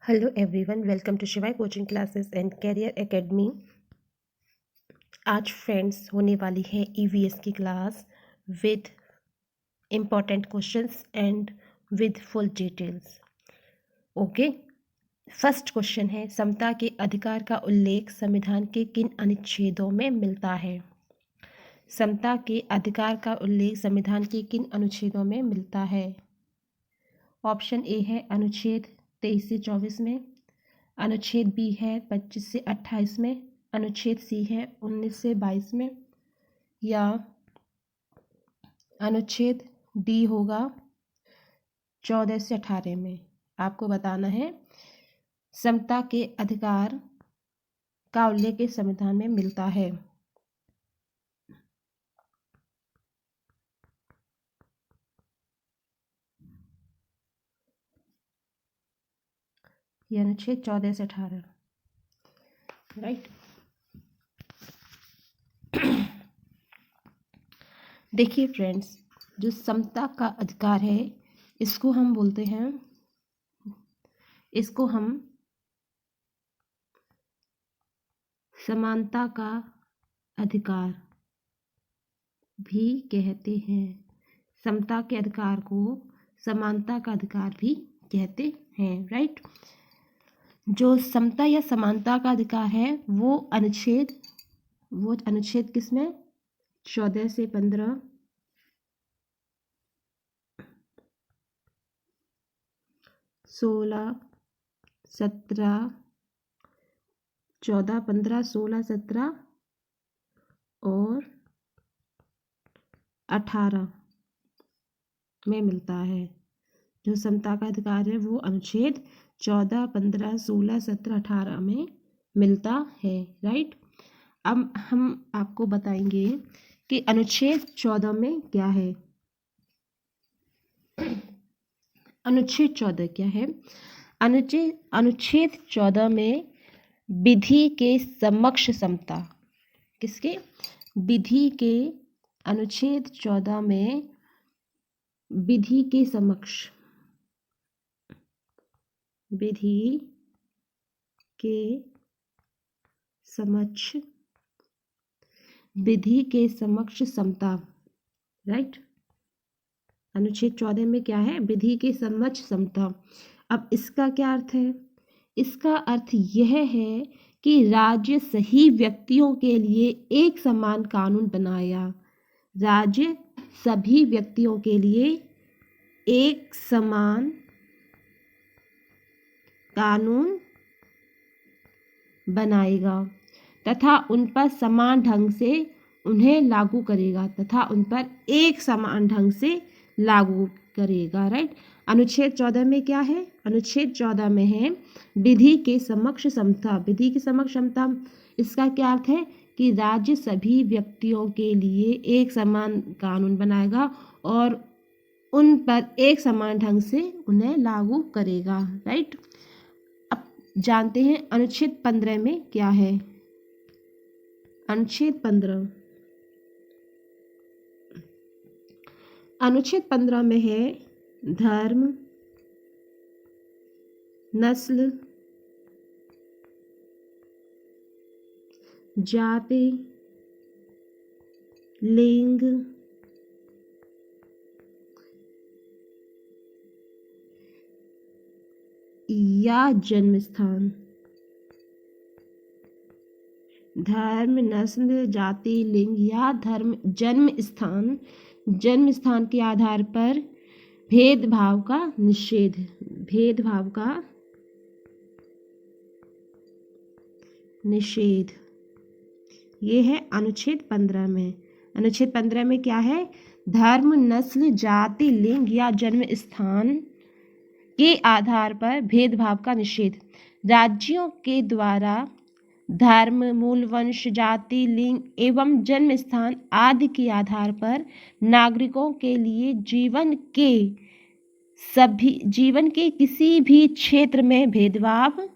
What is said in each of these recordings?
Hello everyone, welcome to Shivay coaching classes and career academy. आज friends होने वाली है ईवीएस की class with important questions and with full details. Okay, first question है, समता के अधिकार का उल्लेख संविधान के किन अनुच्छेदों में मिलता है? समता के अधिकार का उल्लेख संविधान के किन अनुच्छेदों में मिलता है? ऑप्शन ए है अनुच्छेद 23 से 24 में, अनुच्छेद बी है 25 से 28 में, अनुच्छेद सी है 19 से 22 में, या अनुच्छेद डी होगा 14 से 18 में। आपको बताना है समता के अधिकार का उल्लेख इस संविधान में मिलता है। ये अनुच्छेद 14 से 18, राइट। देखिए फ्रेंड्स, जो समता का अधिकार है इसको हम बोलते हैं, इसको हम समानता का अधिकार भी कहते हैं। समता के अधिकार को समानता का अधिकार भी कहते हैं, राइट। जो समता या समानता का अधिकार है वो अनुच्छेद किसमें 14 से 15, 16, 17, 14, 15, 16, 17 और 18 में मिलता है। जो समता का अधिकार है वो अनुच्छेद 14, 15, 16, 17, 18 में मिलता है, राइट। अब हम आपको बताएंगे कि अनुच्छेद 14 में क्या है। अनुच्छेद 14 क्या है? अनुच्छेद 14 में विधि के समक्ष समता, किसके? विधि के, अनुच्छेद 14 में विधि के समक्ष, विधि के समक्ष, विधि के समक्ष समता, राइट। अनुच्छेद 14 में क्या है? विधि के समक्ष समता। अब इसका क्या अर्थ है? इसका अर्थ यह है कि राज्य सही व्यक्तियों के लिए एक समान कानून बनाया। राज्य सभी व्यक्तियों के लिए एक समान कानून बनाएगा तथा उन पर समान ढंग से उन्हें लागू करेगा, एक समान ढंग से लागू करेगा, राइट। अनुच्छेद 14 में क्या है? अनुच्छेद 14 में है विधि के समक्ष समता। विधि के समक्ष समता, इसका क्या अर्थ है कि राज्य सभी व्यक्तियों के लिए एक समान कानून बनाएगा और उन पर एक समान ढंग से उन्हें लागू करेगा, राइट। अब जानते हैं अनुच्छेद 15 में क्या है। अनुच्छेद 15, अनुच्छेद 15 में है धर्म, नस्ल, जाति, लिंग, या जन्म स्थान। धर्म, नस्ल, जाति, लिंग या जन्म स्थान के आधार पर भेदभाव का निषेध, भेदभाव का निषेध, ये है अनुच्छेद 15 में। अनुच्छेद 15 में क्या है? धर्म, नस्ल, जाति, लिंग या जन्म स्थान के आधार पर भेदभाव का निषेध। राज्यों के द्वारा धर्म, मूल वंश, जाति, लिंग एवं जन्म स्थान आदि के आधार पर नागरिकों के लिए जीवन के किसी भी क्षेत्र में भेदभाव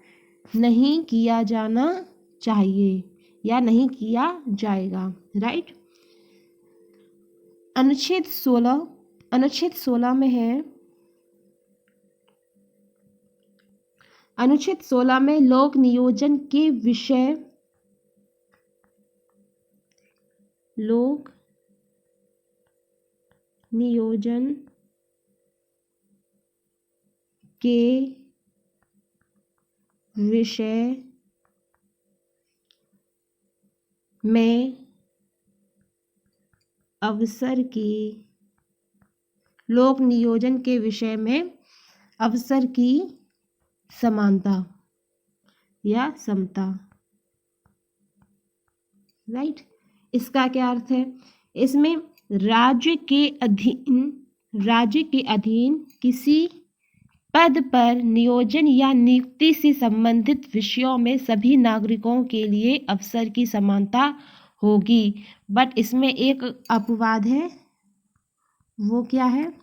नहीं किया जाना चाहिए या नहीं किया जाएगा, राइट। अनुच्छेद 16 में है अनुच्छेद 16 में लोक नियोजन के विषय में अवसर की समानता या समता। राइट, इसका क्या अर्थ है? इसमें राज्य के अधीन किसी पद पर नियोजन या नियुक्ति से संबंधित विषयों में सभी नागरिकों के लिए अवसर की समानता होगी। बट इसमें एक अपवाद है। वो क्या है?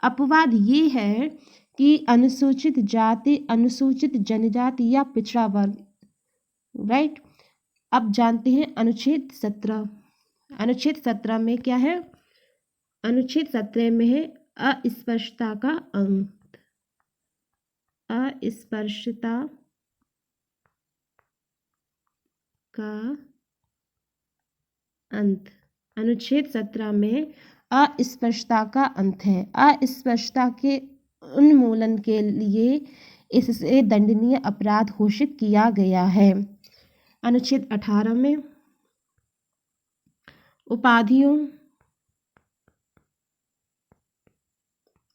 अपवाद ये है कि अनुसूचित जाति, अनुसूचित जनजाति या पिछड़ा वर्ग। राइट, अब जानते हैं अनुच्छेद 17। अनुच्छेद 17 में क्या है? अनुच्छेद 17 में है अस्पृश्यता का अंत। अस्पृश्यता का अंत। अनुच्छेद 17 में अस्पृश्यता का अंत है। अस्पृश्यता के उन्मूलन के लिए इससे दंडनीय अपराध घोषित किया गया है। अनुच्छेद 18 में उपाधियों,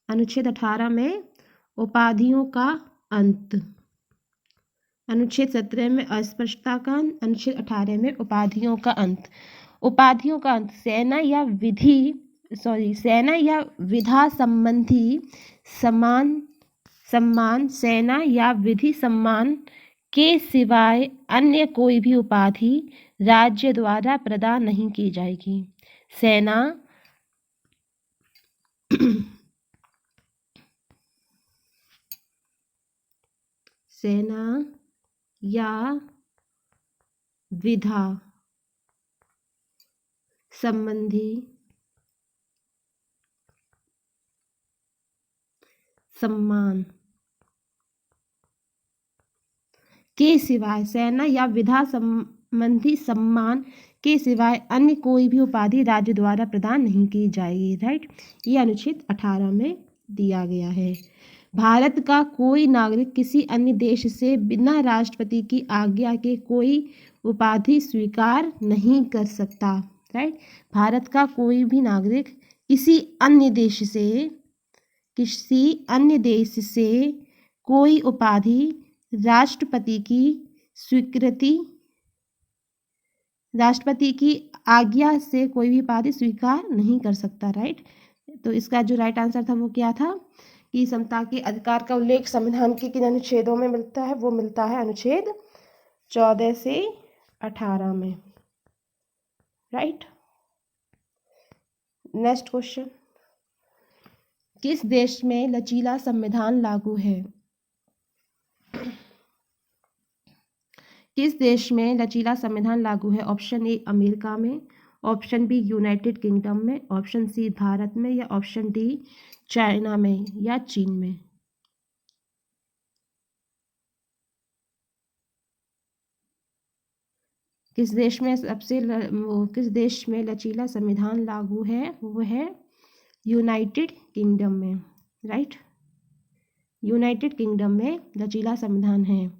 अनुच्छेद 18 में उपाधियों का अंत। अनुच्छेद 17 में अस्पृश्यता का अंत, अनुच्छेद 18 में उपाधियों का अंत। उपाधियों का अंत सेना या विधा संबंधी सम्मान, सेना या विधि सम्मान के सिवाय अन्य कोई भी उपाधि राज्य द्वारा प्रदान नहीं की जाएगी। सेना या विधा संबंधी सम्मान के सिवाय, सेना या विधा संबंधी सम्मान के सिवाय अन्य कोई भी उपाधि राज्य द्वारा प्रदान नहीं की जाएगी। राइट, ये अनुच्छेद 18 में दिया गया है। भारत का कोई नागरिक किसी अन्य देश से बिना राष्ट्रपति की आज्ञा के कोई उपाधि स्वीकार नहीं कर सकता। राइट, भारत का कोई भी नागरिक किसी अन्य देश से कोई उपाधि राष्ट्रपति की आज्ञा से कोई भी उपाधि स्वीकार नहीं कर सकता। राइट, तो इसका जो राइट आंसर था वो क्या था कि समता के अधिकार का उल्लेख संविधान के किन अनुच्छेदों में मिलता है? वो मिलता है अनुच्छेद 14 से 18 में। राइट, नेक्स्ट क्वेश्चन, किस देश में लचीला संविधान लागू है? किस देश में लचीला संविधान लागू है? ऑप्शन ए अमेरिका में, ऑप्शन बी यूनाइटेड किंगडम में, ऑप्शन सी भारत में, या ऑप्शन डी चाइना में या चीन में। किस देश में लचीला संविधान लागू है? वो है यूनाइटेड किंगडम में। राइट, यूनाइटेड किंगडम में लचीला संविधान है।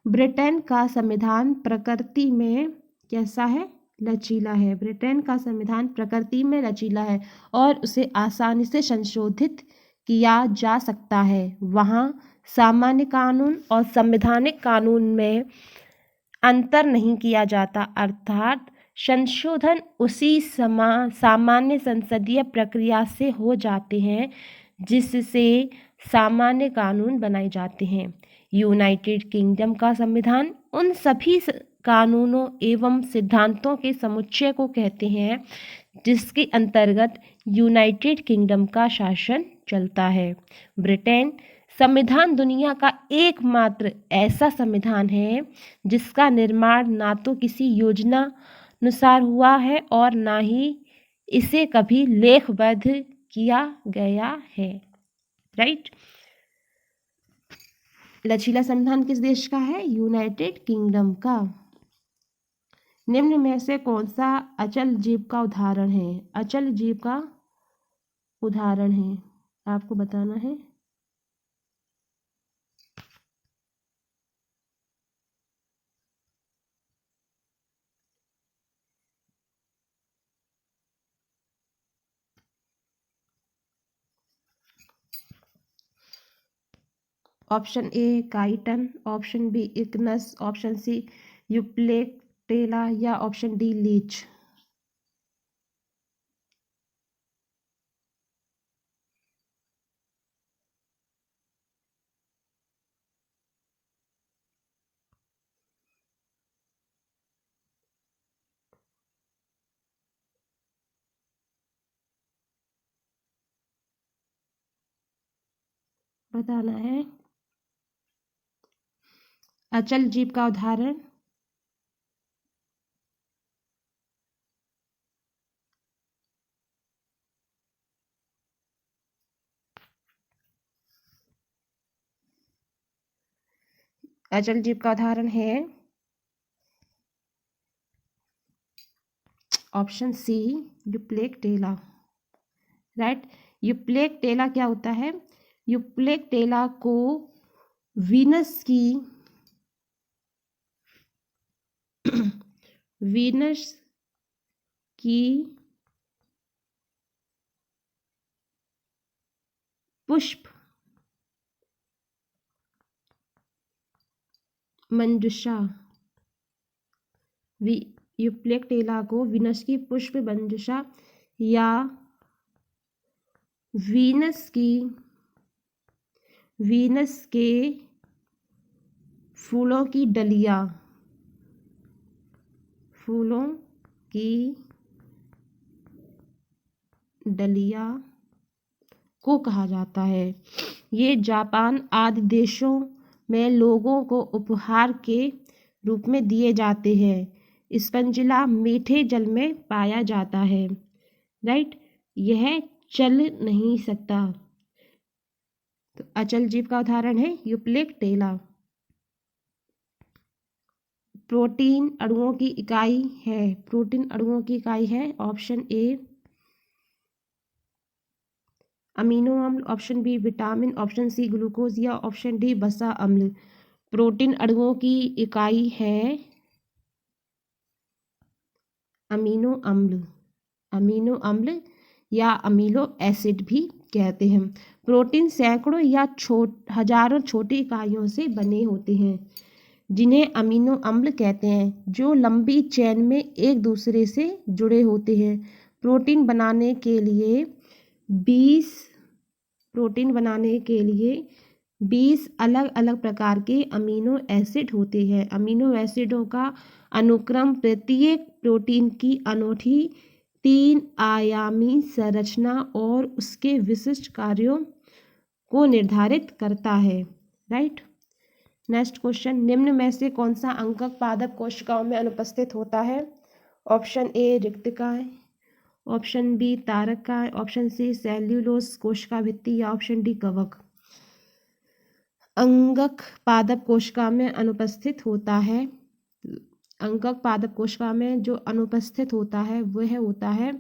ब्रिटेन का संविधान प्रकृति में कैसा है? लचीला है। ब्रिटेन का संविधान प्रकृति में लचीला है और उसे आसानी से संशोधित किया जा सकता है। वहाँ सामान्य कानून और संवैधानिक कानून में अंतर नहीं किया जाता, अर्थात संशोधन उसी सामान्य संसदीय प्रक्रिया से हो जाते हैं जिससे सामान्य कानून बनाए जाते हैं। यूनाइटेड किंगडम का संविधान उन सभी कानूनों एवं सिद्धांतों के समुच्चय को कहते हैं जिसके अंतर्गत यूनाइटेड किंगडम का शासन चलता है। ब्रिटेन संविधान दुनिया का एकमात्र ऐसा संविधान है जिसका निर्माण ना तो किसी योजना नुसार हुआ है और ना ही इसे कभी लेखबद्ध किया गया है। राइट। लचीला संविधान किस देश का है? यूनाइटेड किंगडम का। निम्न में से कौन सा अचल जीव का उदाहरण है? अचल जीव का उदाहरण है, आपको बताना है। Option A chiton, option B इग्नस, ऑप्शन सी यूप्लेक्टेला या ऑप्शन डी लीच। बताना है। अचल जीव का उदाहरण अचल जीव का उदाहरण है option C euplectella. Right. Euplectella क्या होता है? यूप्लेक्टेला को वीनस की वीनस की पुष्प मंजुषा, यूप्लेक्टेला को वीनस की पुष्प मंजुषा या वीनस के फूलों की डलिया को कहा जाता है। ये जापान आदि देशों में लोगों को उपहार के रूप में दिए जाते हैं। स्पंजिला मीठे जल में पाया जाता है। राइट। यह चल नहीं सकता। तो अचल जीव का उदाहरण है यूप्लेक्टेला। प्रोटीन अणुओं की इकाई है ऑप्शन ए अमीनो अम्ल, option B vitamin, option C glucose या ऑप्शन डी वसा अम्ल। प्रोटीन अणुओं की इकाई है अमीनो अम्ल या अमीनो एसिड भी कहते हैं। प्रोटीन सैकड़ों या हजारों छोटी इकाइयों से बने होते हैं जिन्हें अमीनो अम्ल कहते हैं, जो लंबी चेन में एक दूसरे से जुड़े होते हैं। प्रोटीन बनाने के लिए 20 अलग अलग प्रकार के अमीनो एसिड होते हैं। अमीनो एसिडों का अनुक्रम प्रत्येक प्रोटीन की अनूठी 3 आयामी संरचना और उसके विशिष्ट कार्यों को निर्धारित करता है। राइट। नेक्स्ट क्वेश्चन, निम्न में से कौन सा अंगक पादप कोशिकाओं में अनुपस्थित होता है? ऑप्शन ए रिक्तिकाएं, ऑप्शन बी तारकाएं, ऑप्शन सी सेल्यूलोज कोशिका भित्ति या ऑप्शन डी कवक। अंगक पादप कोशिका में अनुपस्थित होता है, अंगक पादप कोशिका में जो अनुपस्थित होता है वह होता है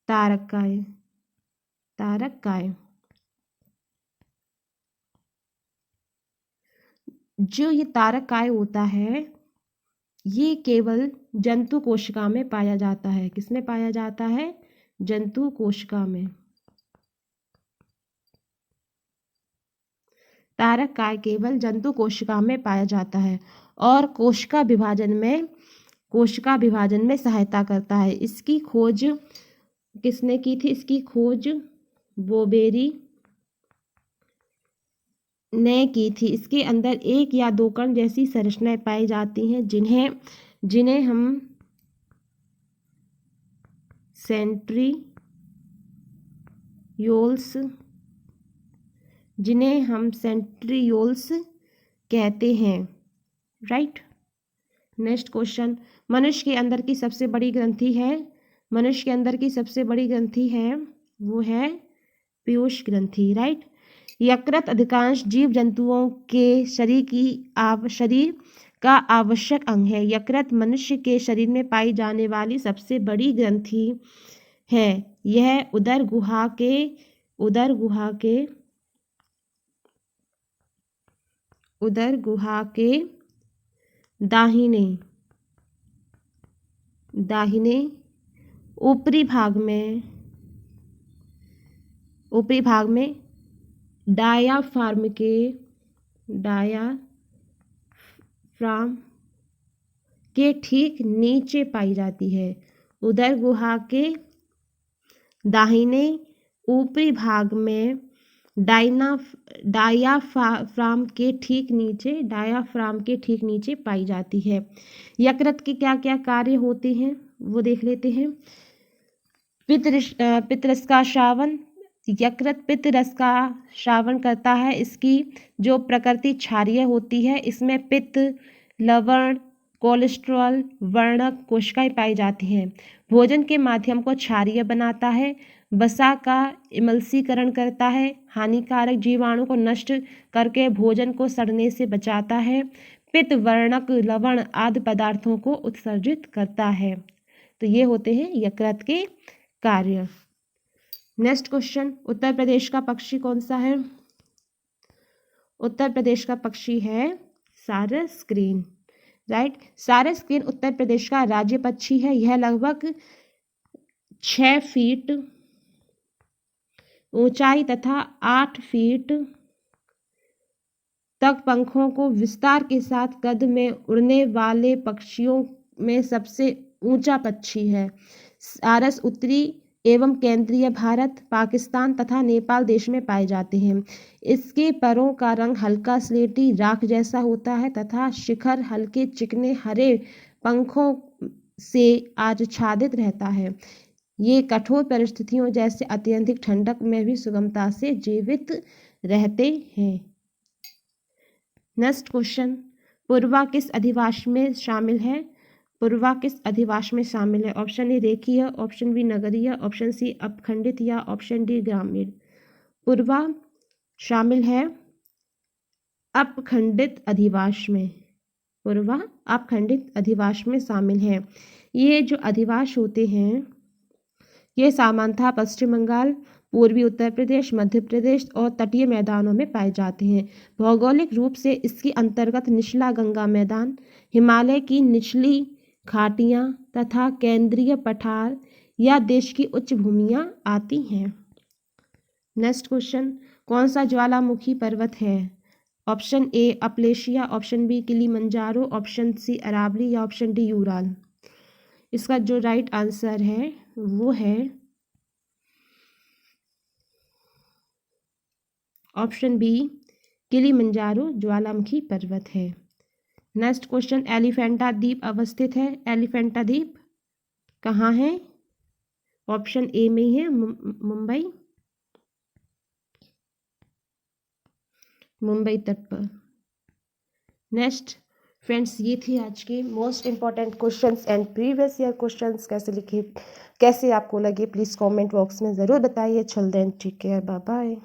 तारकाएं। जो ये तारकाएं होता है ये केवल जंतु कोशिका में पाया जाता है। किसमें पाया जाता है? जंतु कोशिका में। तारकाएं केवल जंतु कोशिका में पाया जाता है और कोशिका विभाजन में सहायता करता है। इसकी खोज किसने की थी? इसकी खोज बोबेरी ने की थी। इसके अंदर एक या दो कण जैसी संरचनाएं पाई जाती हैं जिन्हें हम सेंट्रियोल्स कहते हैं। राइट। नेक्स्ट क्वेश्चन, मनुष्य के अंदर की सबसे बड़ी ग्रंथि है, मनुष्य के अंदर की सबसे बड़ी ग्रंथि है वो है पीयूष ग्रंथि, राइट। यकृत अधिकांश जीव जंतुओं के शरीर का आवश्यक अंग है। यकृत मनुष्य के शरीर में पाई जाने वाली सबसे बड़ी ग्रंथि है। यह उदर गुहा के दाहिने ऊपरी भाग में डायाफ्राम के ठीक नीचे पाई जाती है। उदर गुहा के दाहिने ऊपरी भाग में डायाफ्राम के ठीक नीचे पाई जाती है। यकृत के क्या क्या कार्य होते हैं वो देख लेते हैं। पित्तरस का श्रावण, यकृत पित्तरस का श्रावण करता है। इसकी जो प्रकृति क्षारीय होती है, इसमें पित्त, लवण, कोलेस्ट्रॉल, वर्णक कोशिकाएं पाई जाती हैं। भोजन के माध्यम को क्षारीय बनाता है। वसा का इमल्सीकरण करता है। हानिकारक जीवाणु को नष्ट करके भोजन को सड़ने से बचाता है। पित्त, वर्णक, लवण आदि पदार्थों को उत्सर्जित करता है। तो ये होते हैं यकृत के कार्य। नेक्स्ट क्वेश्चन, उत्तर प्रदेश का पक्षी कौन सा है? उत्तर प्रदेश का पक्षी है सारस क्रेन, राइट। सारस क्रेन उत्तर प्रदेश का राज्य पक्षी है। यह लगभग 6 फीट ऊंचाई तथा 8 फीट तक पंखों को विस्तार के साथ कद में उड़ने वाले पक्षियों में सबसे ऊंचा पक्षी है। सारस उत्तरी एवं केंद्रीय भारत, पाकिस्तान तथा नेपाल देश में पाए जाते हैं। इसके परों का रंग हल्का स्लेटी राख जैसा होता है तथा शिखर हल्के चिकने हरे पंखों से आच्छादित रहता है। ये कठोर परिस्थितियों जैसे अत्यधिक ठंडक में भी सुगमता से जीवित रहते हैं। नेक्स्ट क्वेश्चन, पूर्वा किस अधिवास में शामिल है? पूर्वा किस अधिवास में शामिल है? ऑप्शन ए रेखीय, ऑप्शन बी नगरीय, ऑप्शन सी अपखंडित या ऑप्शन डी ग्रामीण। पूर्वा शामिल है अपखंडित अधिवास में। पूर्वा अपखंडित अधिवास में शामिल है। ये जो अधिवास होते हैं ये सामान्यतः पश्चिम बंगाल, पूर्वी उत्तर प्रदेश, मध्य प्रदेश और तटीय मैदानों में पाए जाते हैं। भौगोलिक रूप से इसके अंतर्गत निचला गंगा मैदान, हिमालय की निचली घाटियाँ तथा केंद्रीय पठार या देश की उच्च भूमियाँ आती हैं। नेक्स्ट क्वेश्चन, कौन सा ज्वालामुखी पर्वत है? Option A Appalachia, option B Kilimanjaro, option C Aravalli या ऑप्शन डी यूराल। इसका जो राइट आंसर है वो है ऑप्शन बी किलिमंजारो ज्वालामुखी पर्वत है। नेक्स्ट क्वेश्चन, एलिफेंटा द्वीप अवस्थित है। एलिफेंटा द्वीप कहाँ है? ऑप्शन ए में है मुंबई तट पर। नेक्स्ट फ्रेंड्स, ये थे आज के most important questions and previous year questions. कैसे आपको लगे प्लीज़ कमेंट बॉक्स में ज़रूर बताइए। चल then, take care, bye bye.